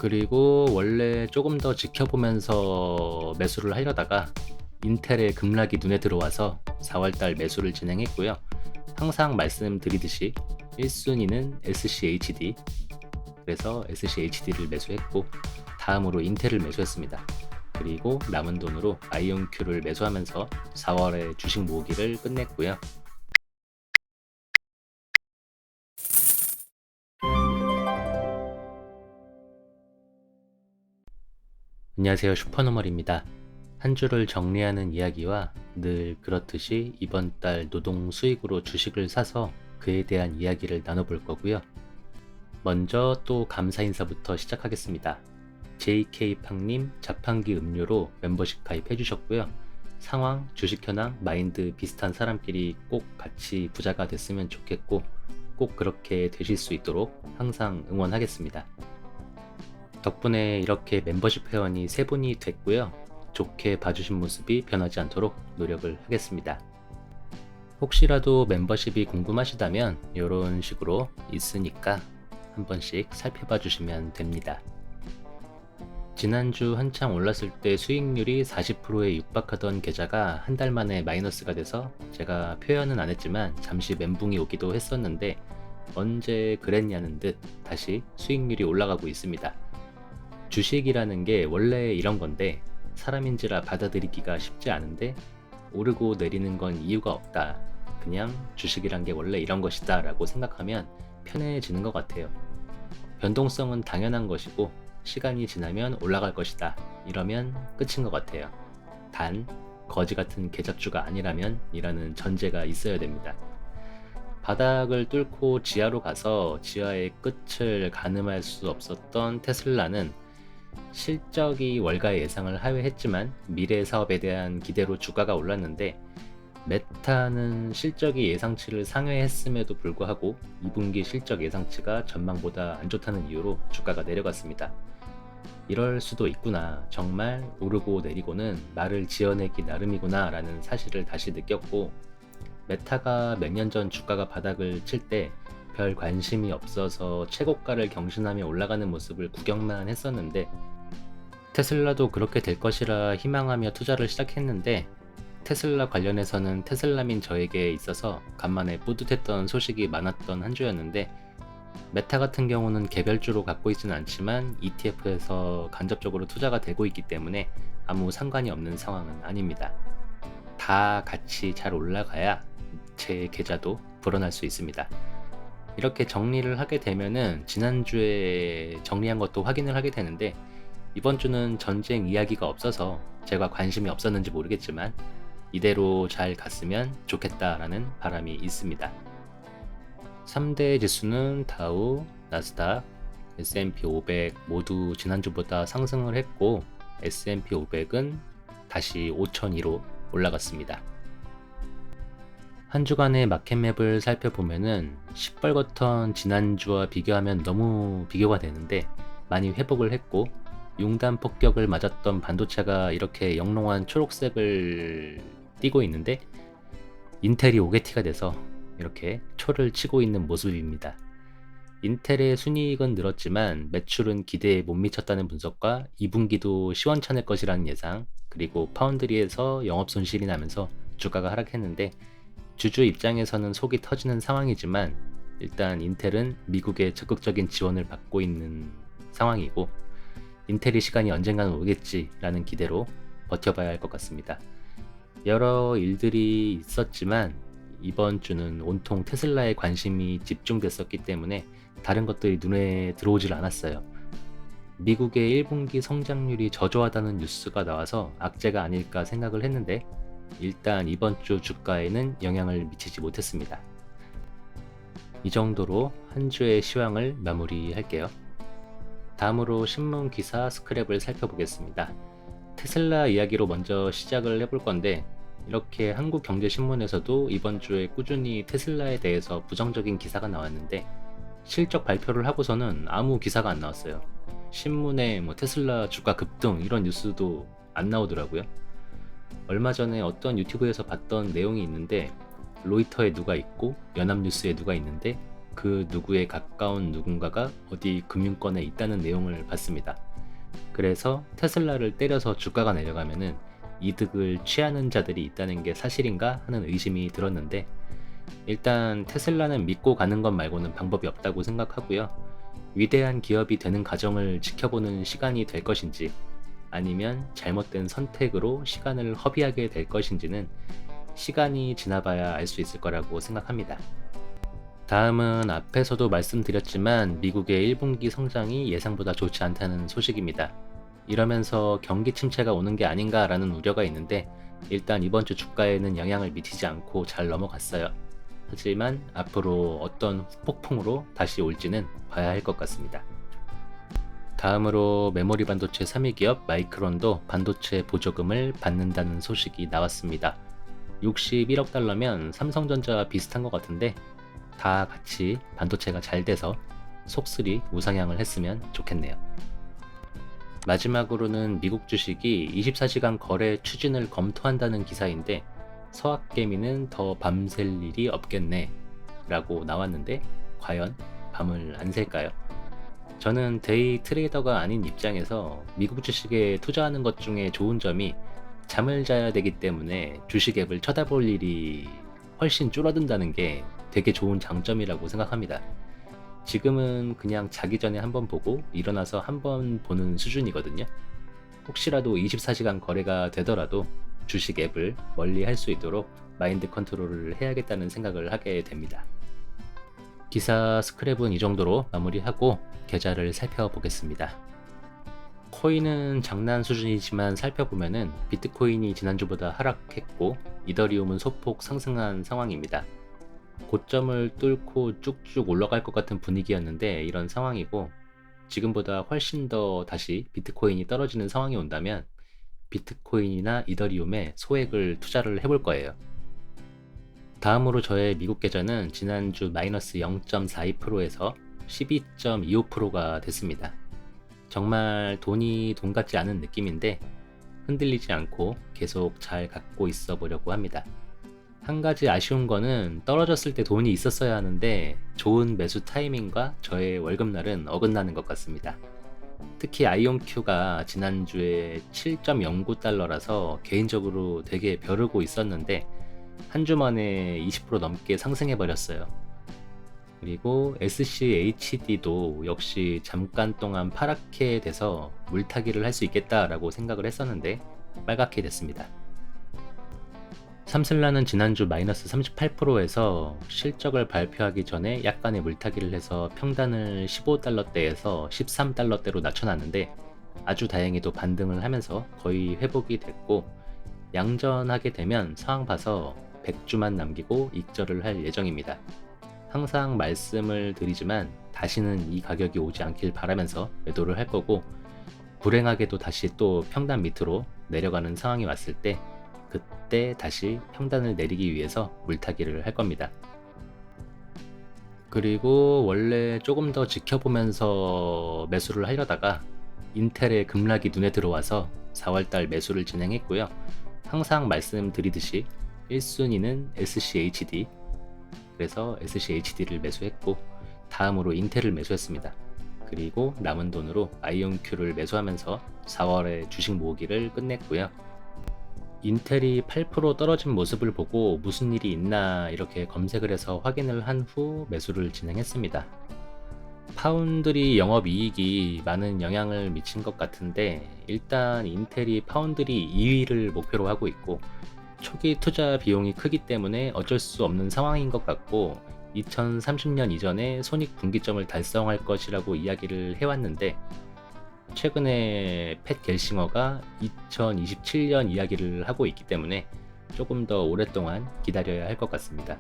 그리고 원래 조금 더 지켜보면서 매수를 하려다가 인텔의 급락이 눈에 들어와서 4월 달 매수를 진행했고요. 항상 말씀드리듯이 1순위는 SCHD, 그래서 SCHD를 매수했고 다음으로 인텔을 매수했습니다. 그리고 남은 돈으로 아이온큐를 매수하면서 4월에 주식 모으기를 끝냈고요. 안녕하세요, 슈퍼노멀입니다. 한 주를 정리하는 이야기와 늘 그렇듯이 이번 달 노동 수익으로 주식을 사서 그에 대한 이야기를 나눠볼 거고요. 먼저 또 감사 인사부터 시작하겠습니다. JK팡님 자판기 음료로 멤버십 가입해 주셨고요. 상황, 주식 현황, 마인드 비슷한 사람끼리 꼭 같이 부자가 됐으면 좋겠고 꼭 그렇게 되실 수 있도록 항상 응원하겠습니다. 덕분에 이렇게 멤버십 회원이 3분이 됐고요. 좋게 봐주신 모습이 변하지 않도록 노력을 하겠습니다. 혹시라도 멤버십이 궁금하시다면 이런 식으로 있으니까 한 번씩 살펴봐 주시면 됩니다. 지난주 한창 올랐을 때 수익률이 40%에 육박하던 계좌가 한 달 만에 마이너스가 돼서 제가 표현은 안 했지만 잠시 멘붕이 오기도 했었는데 언제 그랬냐는 듯 다시 수익률이 올라가고 있습니다. 주식이라는 게 원래 이런 건데 사람인지라 받아들이기가 쉽지 않은데 오르고 내리는 건 이유가 없다. 그냥 주식이란 게 원래 이런 것이다 라고 생각하면 편해지는 것 같아요. 변동성은 당연한 것이고 시간이 지나면 올라갈 것이다. 이러면 끝인 것 같아요. 단, 거지 같은 개잡주가 아니라면 이라는 전제가 있어야 됩니다. 바닥을 뚫고 지하로 가서 지하의 끝을 가늠할 수 없었던 테슬라는 실적이 월가의 예상을 하회했지만 미래 사업에 대한 기대로 주가가 올랐는데 메타는 실적이 예상치를 상회했음에도 불구하고 2분기 실적 예상치가 전망보다 안 좋다는 이유로 주가가 내려갔습니다. 이럴 수도 있구나. 정말 오르고 내리고는 말을 지어내기 나름이구나 라는 사실을 다시 느꼈고 메타가 몇 년 전 주가가 바닥을 칠 때 별 관심이 없어서 최고가를 경신하며 올라가는 모습을 구경만 했었는데 테슬라도 그렇게 될 것이라 희망하며 투자를 시작했는데 테슬라 관련해서는 테슬라민 저에게 있어서 간만에 뿌듯했던 소식이 많았던 한 주였는데 메타 같은 경우는 개별주로 갖고 있지는 않지만 ETF에서 간접적으로 투자가 되고 있기 때문에 아무 상관이 없는 상황은 아닙니다. 다 같이 잘 올라가야 제 계좌도 불어날 수 있습니다. 이렇게 정리를 하게 되면은 지난주에 정리한 것도 확인을 하게 되는데 이번 주는 전쟁 이야기가 없어서 제가 관심이 없었는지 모르겠지만 이대로 잘 갔으면 좋겠다라는 바람이 있습니다. 3대 지수는 다우, 나스닥, S&P 500 모두 지난주보다 상승을 했고 S&P 500은 다시 5,002로 올라갔습니다. 한 주간의 마켓맵을 살펴보면은 시뻘겋던 지난주와 비교하면 너무 비교가 되는데 많이 회복을 했고 융단 폭격을 맞았던 반도체가 이렇게 영롱한 초록색을 띠고 있는데 인텔이 오게티가 돼서 이렇게 초를 치고 있는 모습입니다. 인텔의 순이익은 늘었지만 매출은 기대에 못 미쳤다는 분석과 2분기도 시원찮을 것이라는 예상, 그리고 파운드리에서 영업 손실이 나면서 주가가 하락했는데 주주 입장에서는 속이 터지는 상황이지만 일단 인텔은 미국의 적극적인 지원을 받고 있는 상황이고 인텔이 시간이 언젠가는 오겠지라는 기대로 버텨봐야 할 것 같습니다. 여러 일들이 있었지만 이번 주는 온통 테슬라에 관심이 집중됐었기 때문에 다른 것들이 눈에 들어오질 않았어요. 미국의 1분기 성장률이 저조하다는 뉴스가 나와서 악재가 아닐까 생각을 했는데 일단 이번 주 주가에는 영향을 미치지 못했습니다. 이 정도로 한 주의 시황을 마무리할게요. 다음으로 신문 기사 스크랩을 살펴보겠습니다. 테슬라 이야기로 먼저 시작을 해볼 건데 이렇게 한국경제신문에서도 이번 주에 꾸준히 테슬라에 대해서 부정적인 기사가 나왔는데 실적 발표를 하고서는 아무 기사가 안 나왔어요. 신문에 테슬라 주가 급등 이런 뉴스도 안 나오더라고요. 얼마 전에 어떤 유튜브에서 봤던 내용이 있는데 로이터에 누가 있고 연합뉴스에 누가 있는데 그 누구에 가까운 누군가가 어디 금융권에 있다는 내용을 봤습니다. 그래서 테슬라를 때려서 주가가 내려가면은 이득을 취하는 자들이 있다는 게 사실인가 하는 의심이 들었는데, 일단 테슬라는 믿고 가는 것 말고는 방법이 없다고 생각하고요. 위대한 기업이 되는 과정을 지켜보는 시간이 될 것인지, 아니면 잘못된 선택으로 시간을 허비하게 될 것인지는 시간이 지나봐야 알 수 있을 거라고 생각합니다. 다음은 앞에서도 말씀드렸지만 미국의 1분기 성장이 예상보다 좋지 않다는 소식입니다. 이러면서 경기 침체가 오는 게 아닌가라는 우려가 있는데, 일단 이번 주 주가에는 영향을 미치지 않고 잘 넘어갔어요. 하지만 앞으로 어떤 폭풍으로 다시 올지는 봐야 할 것 같습니다. 다음으로 메모리 반도체 3위 기업 마이크론도 반도체 보조금을 받는다는 소식이 나왔습니다. 61억 달러면 삼성전자와 비슷한 것 같은데, 다 같이 반도체가 잘 돼서 속쓰리 우상향을 했으면 좋겠네요. 마지막으로는 미국 주식이 24시간 거래 추진을 검토한다는 기사인데, 서학개미는 더 밤샐 일이 없겠네 라고 나왔는데, 과연 밤을 안 샐까요? 저는 데이 트레이더가 아닌 입장에서 미국 주식에 투자하는 것 중에 좋은 점이 잠을 자야 되기 때문에 주식 앱을 쳐다볼 일이 훨씬 줄어든다는 게 되게 좋은 장점이라고 생각합니다. 지금은 그냥 자기 전에 한번 보고 일어나서 한번 보는 수준이거든요. 혹시라도 24시간 거래가 되더라도 주식 앱을 멀리 할 수 있도록 마인드 컨트롤을 해야겠다는 생각을 하게 됩니다. 기사 스크랩은 이 정도로 마무리하고 계좌를 살펴보겠습니다. 코인은 장난 수준이지만 살펴보면은 비트코인이 지난주보다 하락했고 이더리움은 소폭 상승한 상황입니다. 고점을 뚫고 쭉쭉 올라갈 것 같은 분위기였는데 이런 상황이고, 지금보다 훨씬 더 다시 비트코인이 떨어지는 상황이 온다면 비트코인이나 이더리움에 소액을 투자를 해볼 거예요. 다음으로 저의 미국 계좌는 지난주 마이너스 0.42%에서 12.25%가 됐습니다. 정말 돈이 돈 같지 않은 느낌인데 흔들리지 않고 계속 잘 갖고 있어 보려고 합니다. 한 가지 아쉬운 거는 떨어졌을 때 돈이 있었어야 하는데 좋은 매수 타이밍과 저의 월급날은 어긋나는 것 같습니다. 특히 아이온큐가 지난주에 7.09달러라서 개인적으로 되게 벼르고 있었는데 한 주 만에 20% 넘게 상승해 버렸어요. 그리고 SCHD도 역시 잠깐 동안 파랗게 돼서 물타기를 할 수 있겠다라고 생각을 했었는데 빨갛게 됐습니다. 삼슬라는 지난주 마이너스 38%에서 실적을 발표하기 전에 약간의 물타기를 해서 평단을 15달러대에서 13달러대로 낮춰놨는데, 아주 다행히도 반등을 하면서 거의 회복이 됐고, 양전하게 되면 상황 봐서 100주만 남기고 익절을 할 예정입니다. 항상 말씀을 드리지만 다시는 이 가격이 오지 않길 바라면서 매도를 할 거고, 불행하게도 다시 또 평단 밑으로 내려가는 상황이 왔을 때 그때 다시 평단을 내리기 위해서 물타기를 할 겁니다. 그리고 원래 조금 더 지켜보면서 매수를 하려다가 인텔의 급락이 눈에 들어와서 4월달 매수를 진행했고요. 항상 말씀드리듯이 1순위는 SCHD, 그래서 SCHD를 매수했고 다음으로 인텔을 매수했습니다. 그리고 남은 돈으로 아이온큐를 매수하면서 4월에 주식 모으기를 끝냈고요. 인텔이 8% 떨어진 모습을 보고 무슨 일이 있나 이렇게 검색을 해서 확인을 한 후 매수를 진행했습니다. 파운드리 영업이익이 많은 영향을 미친 것 같은데, 일단 인텔이 파운드리 2위를 목표로 하고 있고 초기 투자 비용이 크기 때문에 어쩔 수 없는 상황인 것 같고, 2030년 이전에 손익 분기점을 달성할 것이라고 이야기를 해왔는데, 최근에 팻 겔싱어가 2027년 이야기를 하고 있기 때문에 조금 더 오랫동안 기다려야 할 것 같습니다.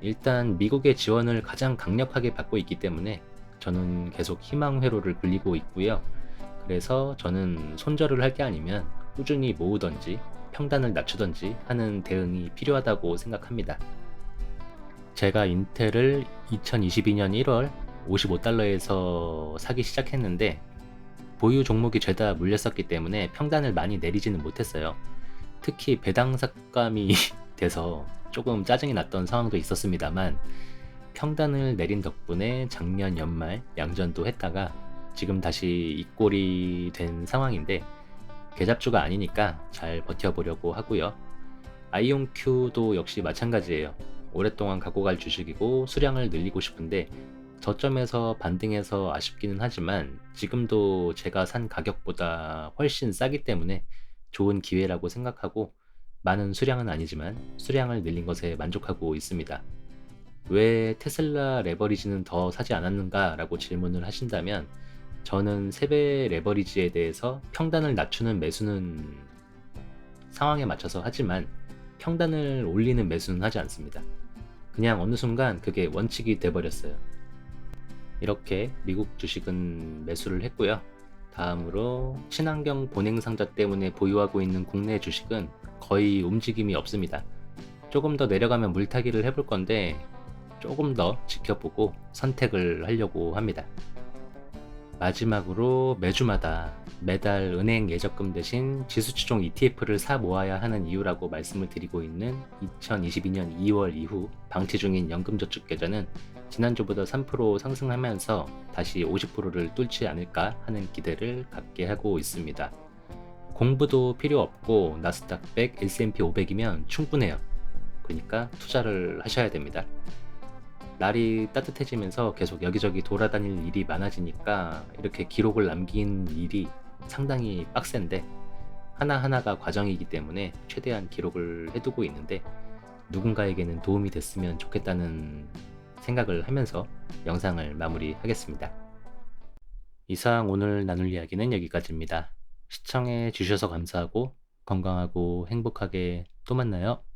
일단 미국의 지원을 가장 강력하게 받고 있기 때문에 저는 계속 희망 회로를 굴리고 있고요. 그래서 저는 손절을 할 게 아니면 꾸준히 모으던지 평단을 낮추던지 하는 대응이 필요하다고 생각합니다. 제가 인텔을 2022년 1월 55달러에서 사기 시작했는데 보유 종목이 죄다 물렸었기 때문에 평단을 많이 내리지는 못했어요. 특히 배당 삭감이 돼서 조금 짜증이 났던 상황도 있었습니다만, 평단을 내린 덕분에 작년 연말 양전도 했다가 지금 다시 이 꼴이 된 상황인데 계잡주가 아니니까 잘 버텨보려고 하고요. 아이온큐도 역시 마찬가지예요. 오랫동안 갖고 갈 주식이고 수량을 늘리고 싶은데 저점에서 반등해서 아쉽기는 하지만 지금도 제가 산 가격보다 훨씬 싸기 때문에 좋은 기회라고 생각하고 많은 수량은 아니지만 수량을 늘린 것에 만족하고 있습니다. 왜 테슬라 레버리지는 더 사지 않았는가라고 질문을 하신다면 저는 세배 레버리지에 대해서 평단을 낮추는 매수는 상황에 맞춰서 하지만 평단을 올리는 매수는 하지 않습니다. 그냥 어느 순간 그게 원칙이 돼버렸어요. 이렇게 미국 주식은 매수를 했고요. 다음으로 친환경 본행상자 때문에 보유하고 있는 국내 주식은 거의 움직임이 없습니다. 조금 더 내려가면 물타기를 해볼 건데 조금 더 지켜보고 선택을 하려고 합니다. 마지막으로 매주마다 매달 은행 예적금 대신 지수추종 ETF를 사 모아야 하는 이유라고 말씀을 드리고 있는 2022년 2월 이후 방치 중인 연금저축계좌는 지난주보다 3% 상승하면서 다시 50%를 뚫지 않을까 하는 기대를 갖게 하고 있습니다. 공부도 필요 없고 나스닥 100, S&P 500이면 충분해요. 그러니까 투자를 하셔야 됩니다. 날이 따뜻해지면서 계속 여기저기 돌아다닐 일이 많아지니까 이렇게 기록을 남긴 일이 상당히 빡센데 하나하나가 과정이기 때문에 최대한 기록을 해두고 있는데 누군가에게는 도움이 됐으면 좋겠다는 생각을 하면서 영상을 마무리하겠습니다. 이상 오늘 나눌 이야기는 여기까지입니다. 시청해 주셔서 감사하고 건강하고 행복하게 또 만나요.